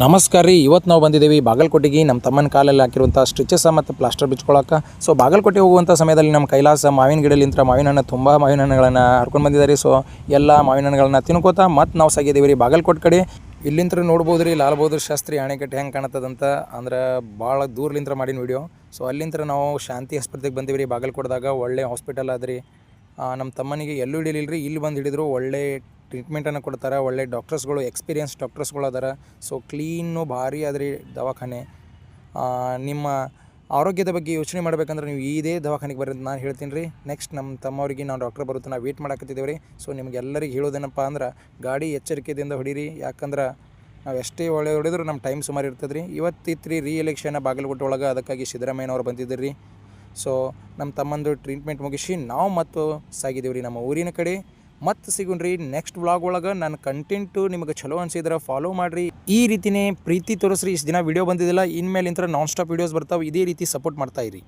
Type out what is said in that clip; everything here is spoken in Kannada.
ನಮಸ್ಕಾರ ರೀ. ಇವತ್ತು ನಾವು ಬಂದಿದ್ದೀವಿ ಬಾಗಲಕೋಟೆಗೆ. ನಮ್ಮ ತಮ್ಮನ ಕಾಲಲ್ಲಿ ಹಾಕಿರುವಂಥ ಸ್ಟಿಚಸ್ ಮತ್ತು ಪ್ಲಾಸ್ಟರ್ ಬಿಚ್ಕೊಳ್ಳೋಕೆ. ಸೊ ಬಾಗಲಕೋಟೆ ಹೋಗುವಂಥ ಸಮಯದಲ್ಲಿ ನಮ್ಮ ಕೈಲಾಸ ಮಾವಿನ ಗಿಡಲಿಂತ್ರ ಮಾವಿನ ಹಣ್ಣು ತುಂಬ ಮಾವಿನ ಹಣ್ಣುಗಳನ್ನು ಹರ್ಕೊಂಡು ಬಂದಿದ್ದಾರೆ. ಸೊ ಎಲ್ಲ ಮಾವಿನ ಹಣ್ಣುಗಳನ್ನ ತಿನ್ಕೋತಾ ಮತ್ತು ನಾವು ಸಾಗಿದ್ದೀವಿ ರೀ ಬಾಗಲಕೋಟೆ ಕಡೆ. ಇಲ್ಲಿಂತ್ರ ನೋಡ್ಬೋದು ರೀ ಲಾಲ್ ಬಹದ್ದೂರ್ ಶಾಸ್ತ್ರಿ ಅಣೆಕಟ್ಟೆ ಹೆಂಗೆ ಕಾಣತ್ತದಂತ. ಅಂದ್ರೆ ಭಾಳ ದೂರ್ಲಿಂತ್ರ ಮಾಡಿನ ವಿಡಿಯೋ. ಸೊ ಅಲ್ಲಿಂತ್ರ ನಾವು ಶಾಂತಿ ಆಸ್ಪತ್ರೆಗೆ ಬಂದೀವಿ ರೀ ಬಾಗಲಕೋಟೆದಾಗ. ಒಳ್ಳೆ ಹಾಸ್ಪಿಟಲ್ ಅದ ರೀ. ನಮ್ಮ ತಮ್ಮನಿಗೆ ಎಲ್ಲೂ ಹಿಡಿಲಿಲ್ಲ ರೀ. ಇಲ್ಲಿ ಬಂದು ಹಿಡಿದ್ರು ಒಳ್ಳೆ ಟ್ರೀಟ್ಮೆಂಟನ್ನು ಕೊಡ್ತಾರೆ. ಒಳ್ಳೆ ಡಾಕ್ಟರ್ಸ್ಗಳು, ಎಕ್ಸ್ಪೀರಿಯನ್ಸ್ ಡಾಕ್ಟರ್ಸ್ಗಳು ಅದಾರ. ಸೊ ಕ್ಲೀನು ಭಾರಿ ಅದ ರೀ ದವಾಖಾನೆ. ನಿಮ್ಮ ಆರೋಗ್ಯದ ಬಗ್ಗೆ ಯೋಚನೆ ಮಾಡ್ಬೇಕಂದ್ರೆ ನೀವು ಇದೇ ದವಾಖಾನೆಗೆ ಬರ್ರಿ ಅಂತ ನಾನು ಹೇಳ್ತೀನಿ ರೀ. ನೆಕ್ಸ್ಟ್ ನಮ್ಮ ತಮ್ಮವ್ರಿಗೆ ನಾವು ಡಾಕ್ಟರ್ ಬರುತ್ತೆ ನಾವು ವೇಟ್ ಮಾಡಾಕತ್ತಿದ್ದೇವೆ ರೀ. ಸೊ ನಿಮ್ಗೆಲ್ಲರಿಗೆ ಹೇಳೋದೇನಪ್ಪ ಅಂದ್ರೆ ಗಾಡಿ ಎಚ್ಚರಿಕೆಯಿಂದ ಹೊಡೀರಿ. ಯಾಕಂದ್ರೆ ನಾವು ಎಷ್ಟೇ ಒಳ್ಳೆ ಹೊಡೆದ್ರು ನಮ್ಮ ಟೈಮ್ ಸುಮಾರು ಇರ್ತದೆ ರೀ. ಇವತ್ತಿತ್ತು ರೀ ಎಲೆಕ್ಷನ್ ಬಾಗಲಕೋಟೆ ಒಳಗೆ. ಅದಕ್ಕಾಗಿ ಸಿದ್ದರಾಮಯ್ಯನವ್ರು ಬಂದಿದ್ದರು ರೀ. ಸೊ ನಮ್ಮ ತಮ್ಮಂದು ಟ್ರೀಟ್ಮೆಂಟ್ ಮುಗಿಸಿ ನಾವು ಮತ್ತು ಸಾಗಿದ್ದೀವಿ ರೀ ನಮ್ಮ ಊರಿನ ಕಡೆ. ಮತ್ತು ಸಿಗೋಣ್ರಿ ನೆಕ್ಸ್ಟ್ ವ್ಲಾಗ್ ಒಳಗೆ. ನನ್ನ ಕಂಟೆಂಟು ನಿಮಗೆ ಚಲೋ ಅನಿಸಿದ್ರೆ ಫಾಲೋ ಮಾಡಿರಿ. ಈ ರೀತಿಯೇ ಪ್ರೀತಿ ತೋರಿಸ್ರಿ. ಇಷ್ಟು ದಿನ ವೀಡಿಯೋ ಬಂದಿದ್ದಿಲ್ಲ, ಇನ್ಮೇಲಿಂತ್ರ ನಾನ್ ಸ್ಟಾಪ್ ವೀಡಿಯೋಸ್ ಬರ್ತಾವೆ. ಇದೇ ರೀತಿ ಸಪೋರ್ಟ್ ಮಾಡ್ತಾಯಿರಿ.